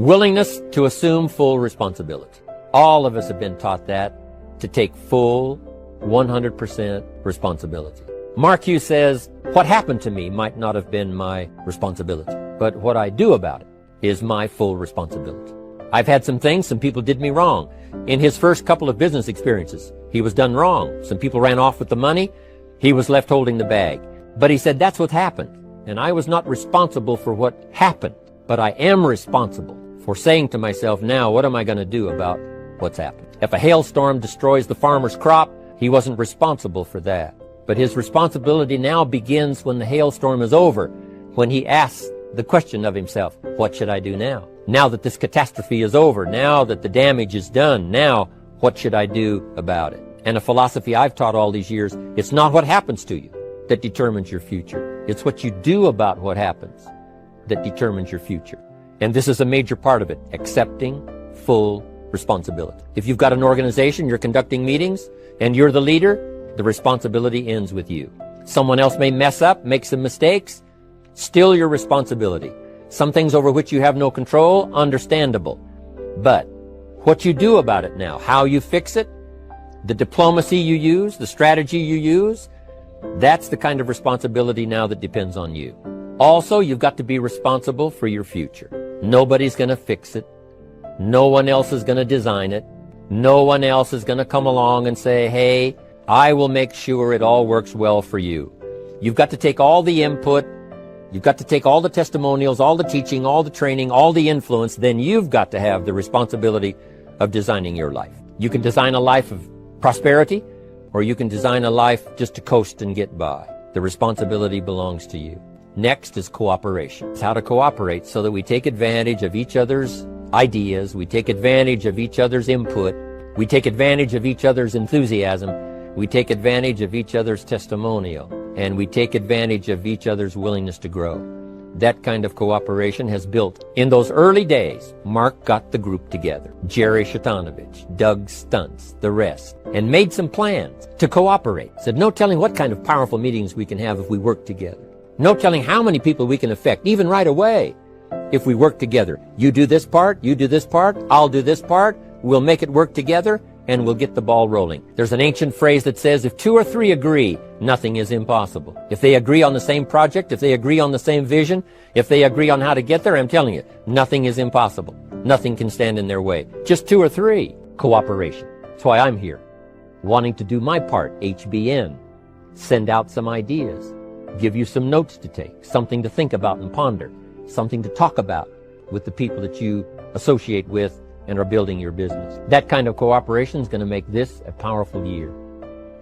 Willingness to assume full responsibility. All of us have been taught that, to take full, 100% responsibility. Mark Hughes says, what happened to me might not have been my responsibility, but what I do about it is my full responsibility. I've had some things, some people did me wrong. In his first couple of business experiences, he was done wrong. Some people ran off with the money. He was left holding the bag. But he said, that's what happened. And I was not responsible for what happened, but I am responsible for saying to myself, now, what am I going to do about what's happened? If a hailstorm destroys the farmer's crop, he wasn't responsible for that. But his responsibility now begins when the hailstorm is over, when he asks the question of himself, what should I do now? Now that this catastrophe is over, now that the damage is done, now what should I do about it? And a philosophy I've taught all these years, it's not what happens to you that determines your future. It's what you do about what happens that determines your future. And this is a major part of it, accepting full responsibility. If you've got an organization, you're conducting meetings, and you're the leader, the responsibility ends with you. Someone else may mess up, make some mistakes, still your responsibility. Some things over which you have no control, understandable. But what you do about it now, how you fix it, the diplomacy you use, the strategy you use, that's the kind of responsibility now that depends on you. Also, you've got to be responsible for your future. Nobody's going to fix it. No one else is going to design it. No one else is going to come along and say, hey, I will make sure it all works well for you. You've got to take all the input. You've got to take all the testimonials, all the teaching, all the training, all the influence. Then you've got to have the responsibility of designing your life. You can design a life of prosperity, or you can design a life just to coast and get by. The responsibility belongs to you. Next is cooperation. It's how to cooperate so that we take advantage of each other's ideas, we take advantage of each other's input, we take advantage of each other's enthusiasm, we take advantage of each other's testimonial, and we take advantage of each other's willingness to grow. That kind of cooperation has built. In those early days, Mark got the group together, Jerry Shatanovich, Doug Stuntz, the rest, and made some plans to cooperate. Said, no telling what kind of powerful meetings we can have if we work together. No telling how many people we can affect, even right away, if we work together. You do this part, you do this part, I'll do this part, we'll make it work together, and we'll get the ball rolling. There's an ancient phrase that says, if 2 or 3 agree, nothing is impossible. If they agree on the same project, if they agree on the same vision, if they agree on how to get there, I'm telling you, nothing is impossible. Nothing can stand in their way. Just 2 or 3. Cooperation. That's why I'm here, wanting to do my part, HBN. Send out some ideas. Give you some notes to take, something to think about and ponder, something to talk about with the people that you associate with and are building your business. That kind of cooperation is going to make this a powerful year.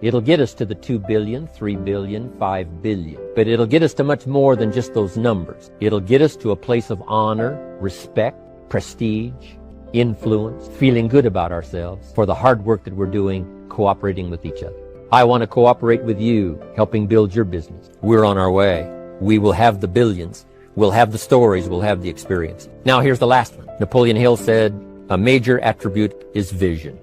It'll get us to the 2 billion, 3 billion, 5 billion. But it'll get us to much more than just those numbers. It'll get us to a place of honor, respect, prestige, influence, feeling good about ourselves for the hard work that we're doing, cooperating with each other. I want to cooperate with you, helping build your business. We're on our way. We will have the billions. We'll have the stories. We'll have the experience. Now here's the last one. Napoleon Hill said, a major attribute is vision.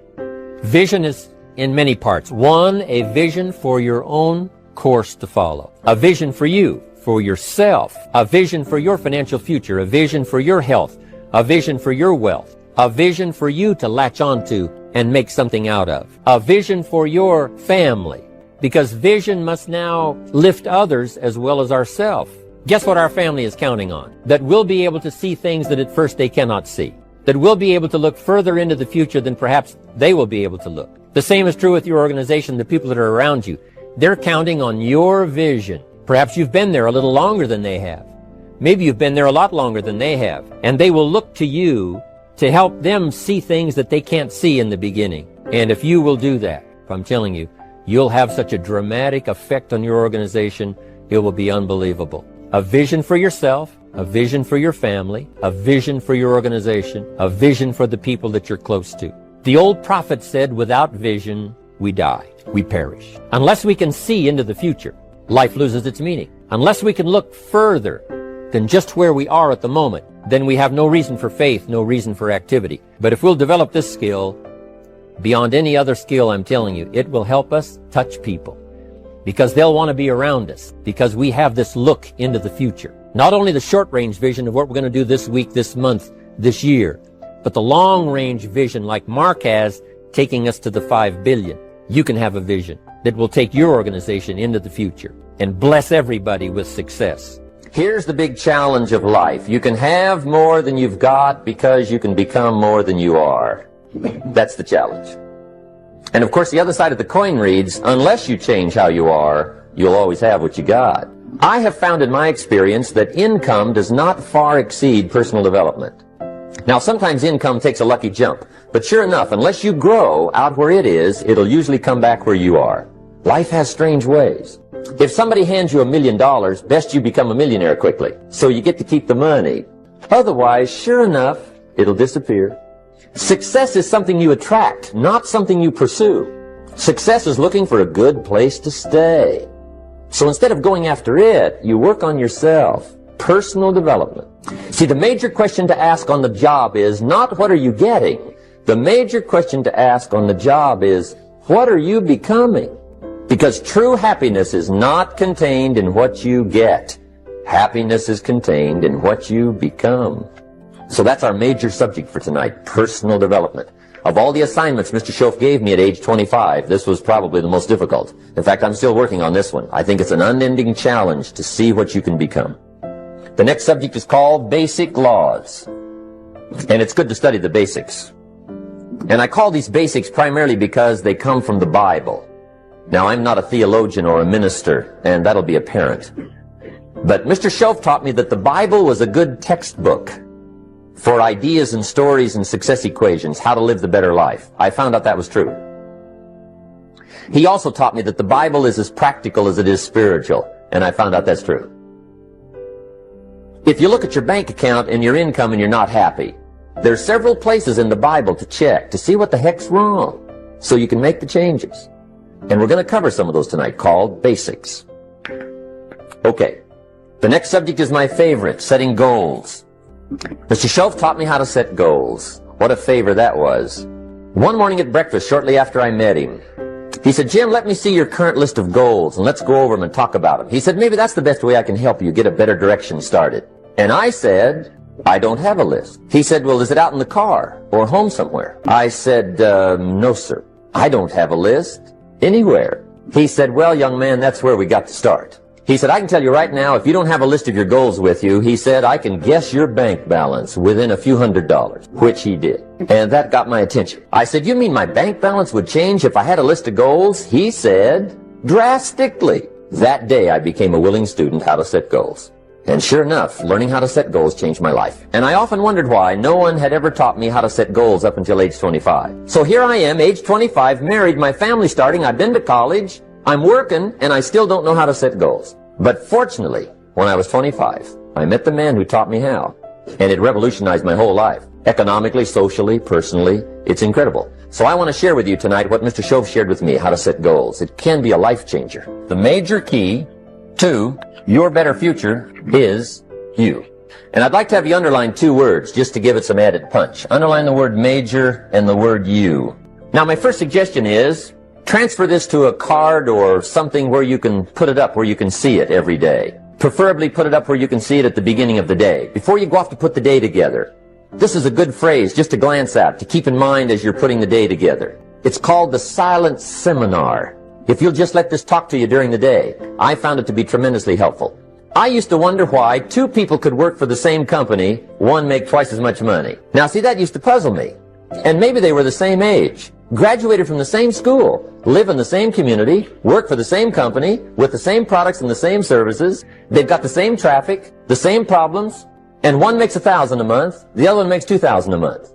Vision is in many parts. 1, a vision for your own course to follow. A vision for you, for yourself. A vision for your financial future. A vision for your health. A vision for your wealth. A vision for you to latch onto and make something out of. A vision for your family. Because vision must now lift others as well as ourselves. Guess what our family is counting on? That we'll be able to see things that at first they cannot see. That we'll be able to look further into the future than perhaps they will be able to look. The same is true with your organization, the people that are around you. They're counting on your vision. Perhaps you've been there a little longer than they have. Maybe you've been there a lot longer than they have. And they will look to you to help them see things that they can't see in the beginning. And if you will do that, I'm telling you, you'll have such a dramatic effect on your organization, it will be unbelievable. A vision for yourself, a vision for your family, a vision for your organization, a vision for the people that you're close to. The old prophet said, without vision, we die, we perish. Unless we can see into the future, life loses its meaning. Unless we can look further than just where we are at the moment, then we have no reason for faith, no reason for activity. But if we'll develop this skill, beyond any other skill, I'm telling you, it will help us touch people. Because they'll want to be around us, because we have this look into the future. Not only the short-range vision of what we're going to do this week, this month, this year, but the long-range vision like Mark has, taking us to the 5 billion. You can have a vision that will take your organization into the future and bless everybody with success. Here's the big challenge of life. You can have more than you've got because you can become more than you are. That's the challenge. And of course, the other side of the coin reads, unless you change how you are, you'll always have what you got. I have found in my experience that income does not far exceed personal development. Now, sometimes income takes a lucky jump, but sure enough, unless you grow out where it is, it'll usually come back where you are. Life has strange ways. If somebody hands you $1 million, best you become a millionaire quickly, so you get to keep the money. Otherwise, sure enough, it'll disappear. Success is something you attract, not something you pursue. Success is looking for a good place to stay. So instead of going after it, you work on yourself. Personal development. See, the major question to ask on the job is not what are you getting. The major question to ask on the job is what are you becoming? Because true happiness is not contained in what you get. Happiness is contained in what you become. So that's our major subject for tonight, personal development. Of all the assignments Mr. Schoaf gave me at age 25, this was probably the most difficult. In fact, I'm still working on this one. I think it's an unending challenge to see what you can become. The next subject is called Basic Laws. And it's good to study the basics. And I call these basics primarily because they come from the Bible. Now, I'm not a theologian or a minister, and that'll be apparent. But Mr. Schoaf taught me that the Bible was a good textbook for ideas and stories and success equations, how to live the better life. I found out that was true. He also taught me that the Bible is as practical as it is spiritual, and I found out that's true. If you look at your bank account and your income and you're not happy, there's several places in the Bible to check to see what the heck's wrong so you can make the changes. And we're going to cover some of those tonight, called basics. Okay, the next subject is my favorite, setting goals. Mr. Schoaf taught me how to set goals. What a favor that was. One morning at breakfast, shortly after I met him, he said, Jim, let me see your current list of goals and let's go over them and talk about them. He said, maybe that's the best way I can help you get a better direction started. And I said, I don't have a list. He said, well, is it out in the car or home somewhere? I said, no, sir. I don't have a list anywhere. He said, well, young man, that's where we got to start. He said, I can tell you right now, if you don't have a list of your goals with you, he said, I can guess your bank balance within a few $100s, which he did. And that got my attention. I said, you mean my bank balance would change if I had a list of goals? He said, drastically. That day, I became a willing student how to set goals. And sure enough, learning how to set goals changed my life. And I often wondered why no one had ever taught me how to set goals up until age 25. So here I am, age 25, married, my family starting, I've been to college, I'm working, and I still don't know how to set goals. But fortunately, when I was 25, I met the man who taught me how. And it revolutionized my whole life. Economically, socially, personally, it's incredible. So I want to share with you tonight what Mr. Schoaf shared with me, how to set goals. It can be a life changer. The major key to your better future is you. And I'd like to have you underline two words just to give it some added punch. Underline the word major and the word you. Now, my first suggestion is transfer this to a card or something where you can put it up where you can see it every day. Preferably put it up where you can see it at the beginning of the day, before you go off to put the day together. This is a good phrase just to glance at, to keep in mind as you're putting the day together. It's called the silent seminar. If you'll just let this talk to you during the day, I found it to be tremendously helpful. I used to wonder why two people could work for the same company, one make twice as much money. Now see, that used to puzzle me. And maybe they were the same age, graduated from the same school, live in the same community, work for the same company, with the same products and the same services, they've got the same traffic, the same problems, and one makes $1,000 a month, the other one makes $2,000 a month.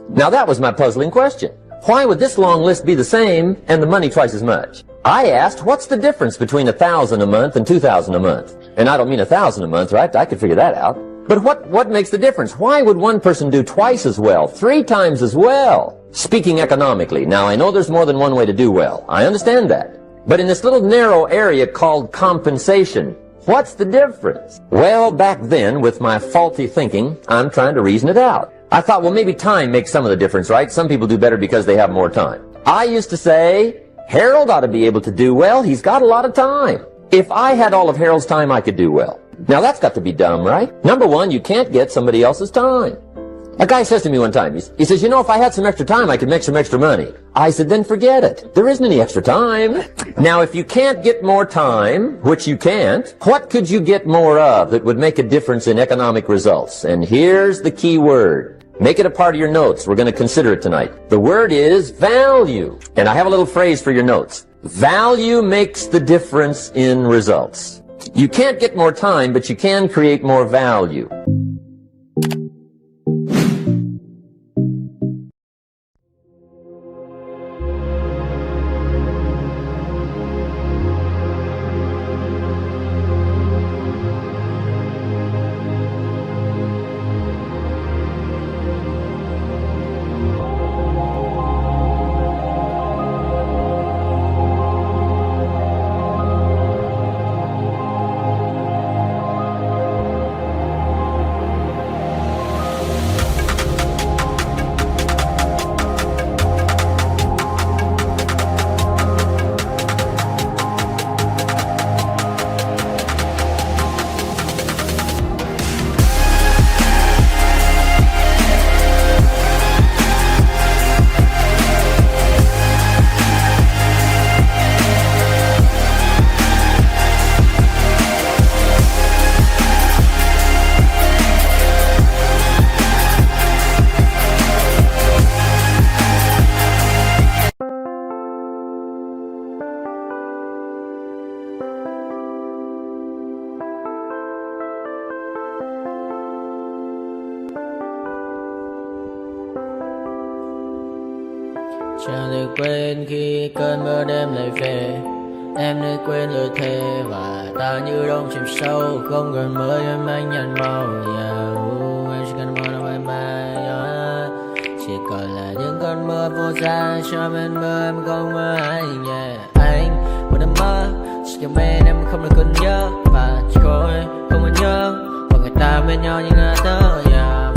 Now that was my puzzling question. Why would this long list be the same and the money twice as much? I asked, what's the difference between $1,000 a month and $2,000 a month? And I don't mean $1,000 a month, right? I could figure that out. But what makes the difference? Why would one person do twice as well, 3 times as well? Speaking economically, now I know there's more than one way to do well. I understand that. But in this little narrow area called compensation, what's the difference? Well, back then, with my faulty thinking, I'm trying to reason it out. I thought, well, maybe time makes some of the difference, right? Some people do better because they have more time. I used to say, Harold ought to be able to do well. He's got a lot of time. If I had all of Harold's time, I could do well. Now, that's got to be dumb, right? Number one, you can't get somebody else's time. A guy says to me one time, he says, you know, if I had some extra time, I could make some extra money. I said, then forget it. There isn't any extra time. Now, if you can't get more time, which you can't, what could you get more of that would make a difference in economic results? And here's the key word. Make it a part of your notes. We're going to consider it tonight. The word is value. And I have a little phrase for your notes. Value makes the difference in results. You can't get more time, but you can create more value. Chẳng được quên khi cơn mưa đêm lại về. Em đã quên lời thề và ta như đông chìm sâu. Không gần mới em anh nhận màu. Em chỉ cần mơ đâu em bay. Chỉ còn là những cơn mưa vô giá. Cho bên mơ em không mơ anh. Anh một đêm mơ chỉ cần bên em không được cần nhớ. Và chỉ có em không muốn nhớ. Và người ta bên nhau như ngã tớ.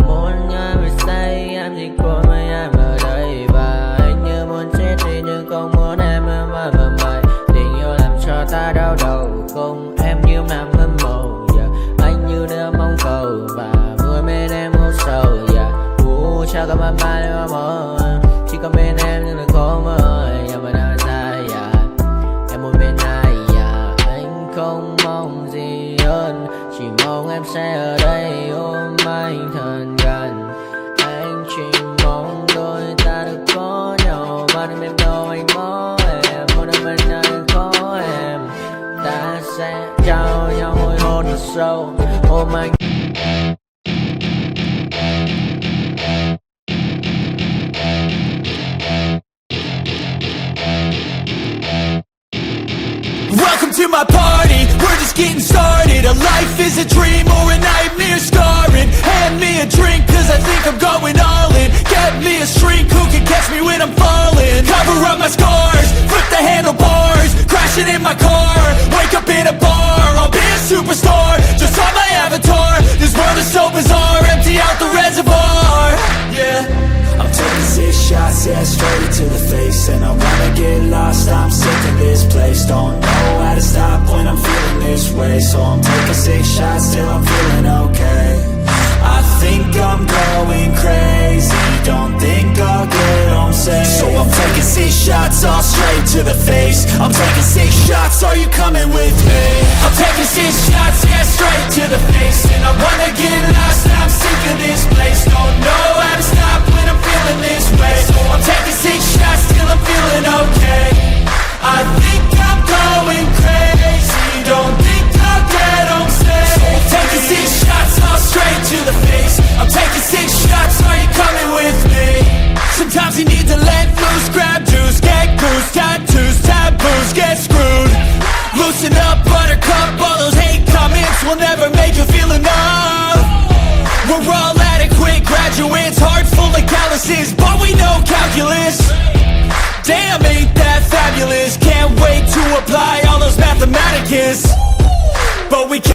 Muốn nhớ về say em chỉ có mấy em ở đây. Và anh như muốn chết đi nhưng không muốn em mơ mày. Tình yêu làm cho ta đau đầu. Không em như nằm hâm mộ. Anh như đứa mong cầu. Và vui bên em hôn sầu. Chào các bạn bay mà mơ. Chỉ có bên em nhưng là có mơ. Nhưng mà đã dài em muốn bên ai. Anh không mong gì hơn. Chỉ mong em sẽ ở đây ôm anh thật gần. Anh chỉ mong đôi ta được có nhau. Mà đừng em đâu anh có em. Một đêm bên anh có em. Ta sẽ trao nhau môi hôn thật sâu. Ôm anh. Welcome to my party, we're just getting started. A life is a dream or a nightmare scarring. Hand me a drink cause I think I'm going all in. Get me a shrink who can catch me when I'm falling. Cover up my scars, flip the handlebars. Crashing in my car, wake up in a bar. I'll be a superstar, just on my avatar. This world is so bizarre, empty out the reservoir. Yeah, I'm taking 6 shots, yeah, straight to the face. And I wanna get lost, I'm sick of this place. Don't know how to stop when I'm feeling this way. So I'm taking 6 shots till I'm feeling okay. I think I'm going crazy. Don't think I'll get home safe. So I'm taking 6 shots, all straight to the face. I'm taking 6 shots, are you coming with me? I'm taking 6 shots, yeah, straight to the face. And I wanna get lost, I'm sick of this place. Don't know how to stop when I'm feeling this way. So I'm taking 6 shots till I'm feeling okay. I think I'm going crazy. Don't think I'll get home safe. So I'm taking 6 shots, all straight to the face. I'm taking 6 shots, are you coming with me? Sometimes you need to let loose, grab juice, get goose, tattoos, taboos, get screwed. Loosen up, buttercup, all those hate comments will never make you feel enough. We're all adequate graduates, heart full of calluses, but we know calculus. Damn, ain't that fabulous? Can't wait to apply all those mathematicus. But we can't.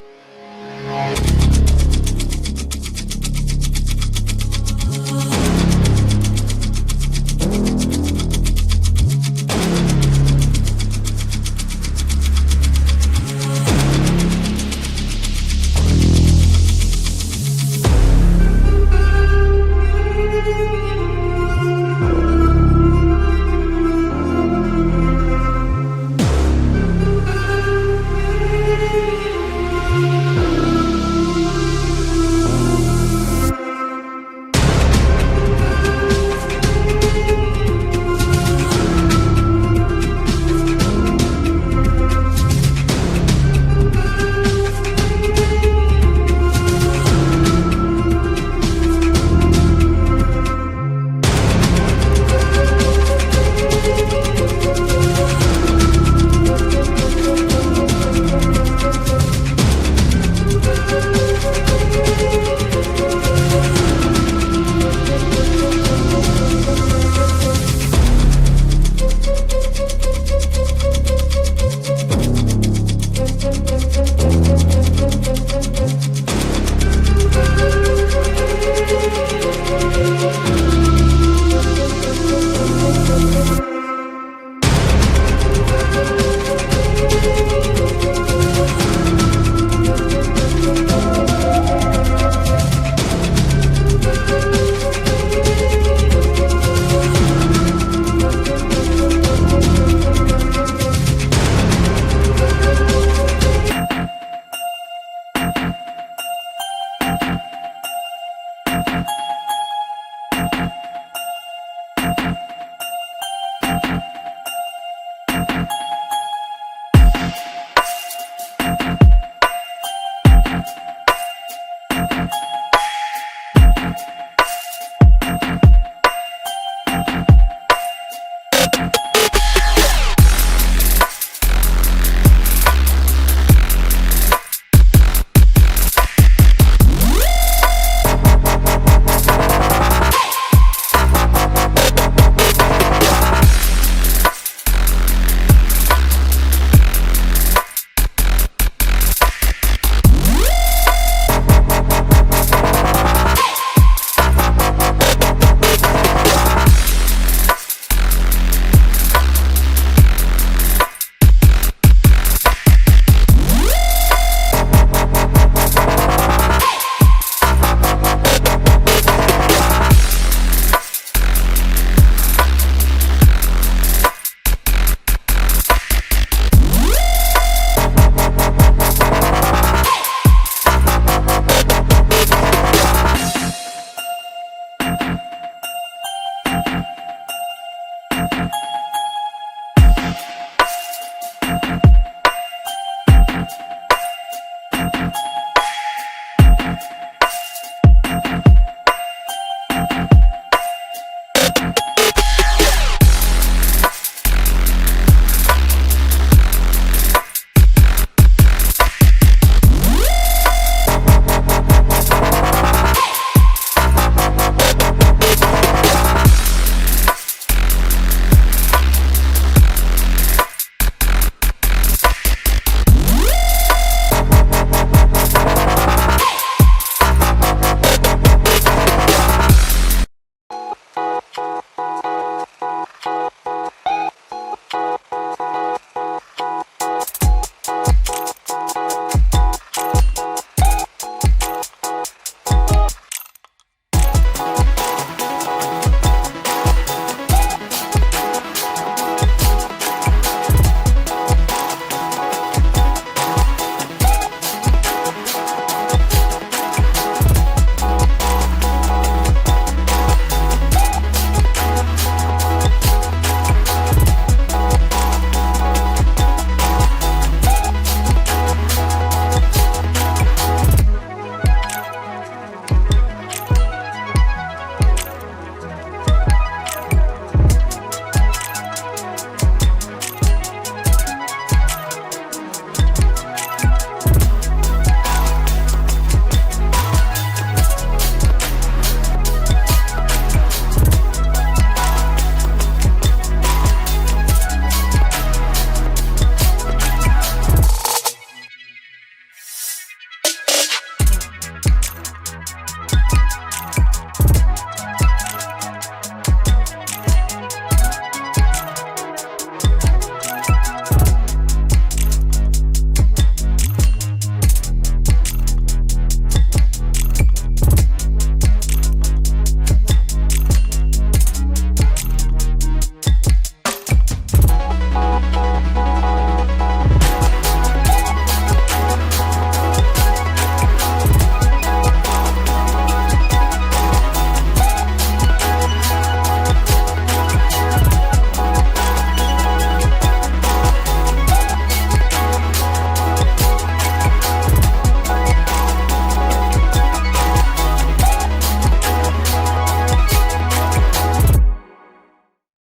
Bye.